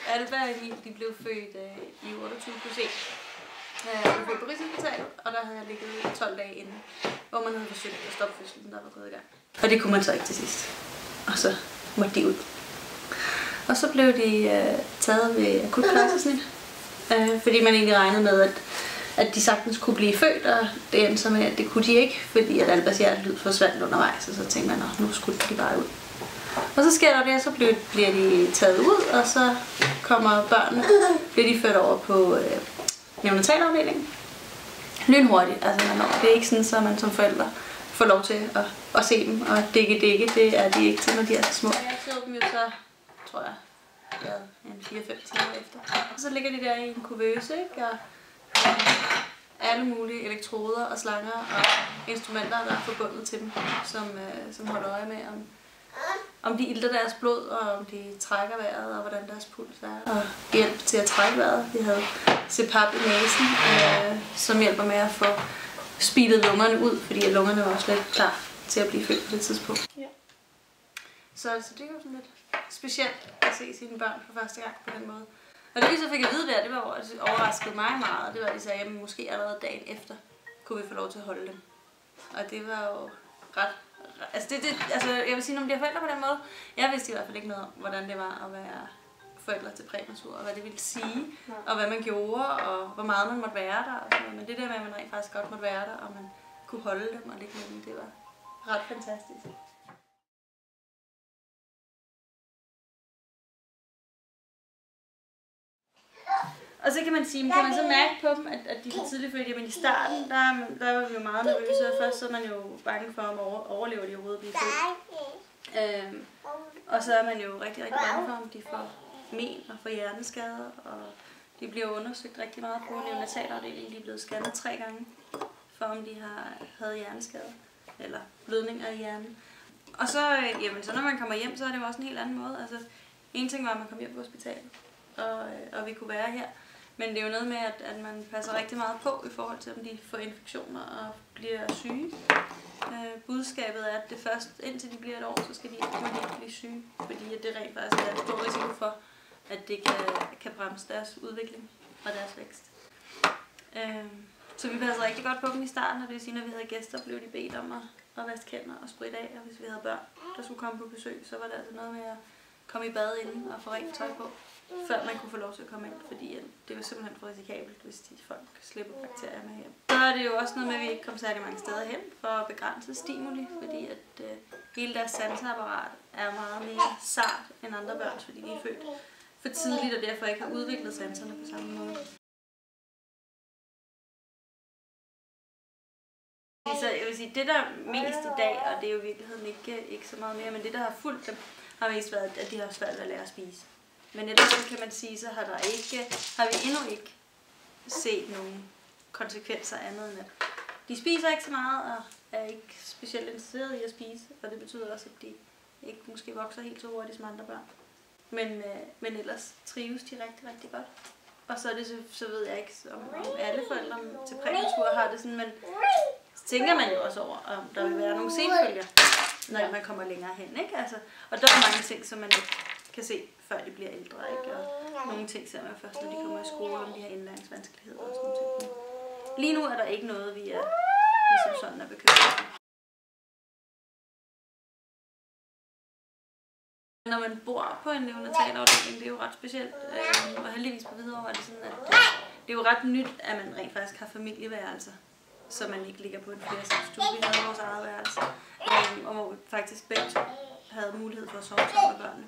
Alba og Emil, de blev født i 28+1. Jeg blev født på Rigshospitalet, og der havde jeg ligget 12 dage inden, hvor man havde forsøgt at stoppe fødslen, der var gået i gang. Og det kunne man så ikke til sidst. Og så måtte de ud. Og så blev de taget ved akut kejsersnit, fordi man egentlig regnede med, at de sagtens kunne blive født, og det endte så med, at det kunne de ikke, fordi at Albas hjertelyd forsvandt undervejs, og så tænkte man, at nu skulle de bare ud. Og så sker der det, og så bliver de taget ud, og så kommer børnene, bliver de ført over på neonatalafdelingen. Lynhurtigt, altså det er ikke sådan, at man som forældre får lov til at se dem, og dække, det er de ikke til, når de er så små. Jeg så dem jo så, tror jeg, en 4-5 timer efter. Og så ligger de der i en kuvøse, ikke? Og alle mulige elektroder og slanger og instrumenter, der er forbundet til dem, som holder øje med, om de ilter deres blod, og om de trækker vejret, og hvordan deres puls er. Og hjælp til at trække vejret. Vi havde CPAP i næsen, som hjælper med at få speedet lungerne ud, fordi lungerne var også lidt klar til at blive født på det tidspunkt. Ja. Så det er jo sådan lidt specielt at se sine børn for første gang på den måde. Og det vi så fik at vide der, det var overraskede mig meget, og det var, at de sagde, at måske allerede dagen efter kunne vi få lov til at holde dem. Og det var jo ret... Altså, jeg vil sige, når de har forældre på den måde, jeg vidste i hvert fald ikke noget om, hvordan det var at være forældre til præmatur, og hvad det ville sige, og hvad man gjorde, og hvor meget man måtte være der. Og sådan noget. Men det der med, at man rent faktisk godt måtte være der, og man kunne holde dem og ligge med dem, det var ret fantastisk. Og så kan man sige, kan man så mærke på dem, at de er tidligt født, men i starten, der var vi jo meget nervøse, og først så er man jo bange for, om overlever de overhovedet at blive født. Og så er man jo rigtig, rigtig bange for, om de får men og får hjerneskader, og de bliver undersøgt rigtig meget på neonatalafdelingen. De er blevet scannet 3 gange, for om de havde hjerneskader, eller blødninger i hjernen. Og så, så når man kommer hjem, så er det jo også en helt anden måde. Altså, en ting var, at man kom hjem på hospitalet, og vi kunne være her. Men det er jo noget med, at man passer rigtig meget på i forhold til, om de får infektioner og bliver syge. Budskabet er, at det først indtil de bliver 1 år, så skal de ikke blive syge. Fordi at det rent faktisk er en stor risiko for, at det kan bremse deres udvikling og deres vækst. Så vi passede rigtig godt på dem i starten, og det vil sige, når vi havde gæster, blev de bedt om at vaske hænder og spritte af. Og hvis vi havde børn, der skulle komme på besøg, så var det altså noget med at komme i bad inden og få rent tøj på, før man kunne få lov til at komme ind, fordi det var simpelthen for risikabelt, hvis folk slipper bakterier med hjem. Så er det jo også noget med, at vi ikke kom særlig mange steder hen for at begrænse stimuli, fordi at hele deres sanseapparat er meget mere sart end andre børns, fordi de er født for tidligt og derfor ikke har udviklet sanserne på samme måde. Så jeg vil sige, det der mest i dag, og det er jo i virkeligheden ikke så meget mere, men det der har fulgt dem, har mest været, at de har svært ved at lære at spise. Men ellers kan man sige, så har vi endnu ikke set nogen konsekvenser andet end at de spiser ikke så meget og er ikke specielt interesserede i at spise, og det betyder også, at de ikke måske vokser helt så hurtigt som andre børn. Men ellers trives de rigtig, rigtig godt. Og så er det så ved jeg ikke, om alle forældre til præmatur har det sådan, men så tænker man jo også over, om der vil være nogle senfølger, når man kommer længere hen, ikke? Altså, og der er mange ting, som man ikke kan se, før de bliver ældre, ikke? Og nogle ting ser man først, når de kommer i skole, om de har indlæringsvanskeligheder og sådan noget. Lige nu er der ikke noget, vi som sådan er bekymret for. Når man bor på en neonatalafdeling, det er jo ret specielt, og heldigvis på Hvidovre er det sådan, at det er jo ret nyt, at man rent faktisk har familieværelser, så man ikke ligger på en flersalsstue. Vi havde vores eget værelse, og hvor vi faktisk begge to havde mulighed for at sove sammen med børnene.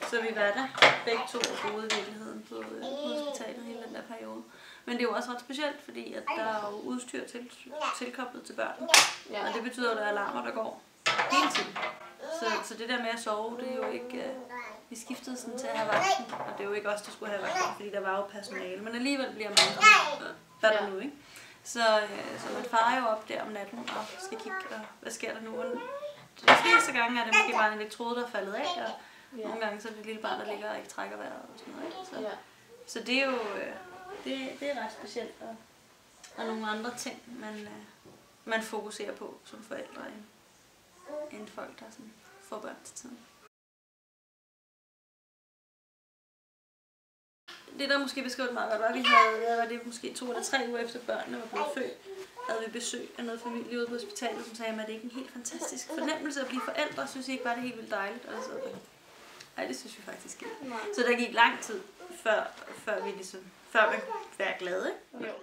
Så vi var der begge to og boede i virkeligheden på hospitalet hele den der periode. Men det er jo også ret specielt, fordi at der er jo udstyr tilkoblet til børnene, og det betyder, at der er alarmer, der går hele tiden. Så det der med at sove, det er jo ikke... Vi skiftede sådan til at have vagten, og det er jo ikke os, der skulle have vagten, fordi der var jo personale. Men alligevel bliver man sådan, hvad er der nu, ikke? Så man farer jo op der om natten og skal kigge, og hvad sker der nu? Og de fleste gange er det måske bare en elektrode, der er faldet af, og nogle gange så er det et lille barn, der ligger og ikke trækker vejret og sådan noget, ikke? Så det er jo det er ret specielt, og nogle andre ting, man fokuserer på som forældre, end folk, der sådan får børn til tiden. det der måske beskrev det meget godt, var, at vi havde, var det måske 2 eller 3 uger efter børnene var blevet født, havde vi besøg af noget familie ude på hospitalet, som sagde, at det ikke er en helt fantastisk fornemmelse at blive forældre. Synes I ikke bare, det helt vildt dejligt? Og så, nej, det synes vi faktisk ikke. Så der gik lang tid, før vi ligesom, før man var glade, ikke?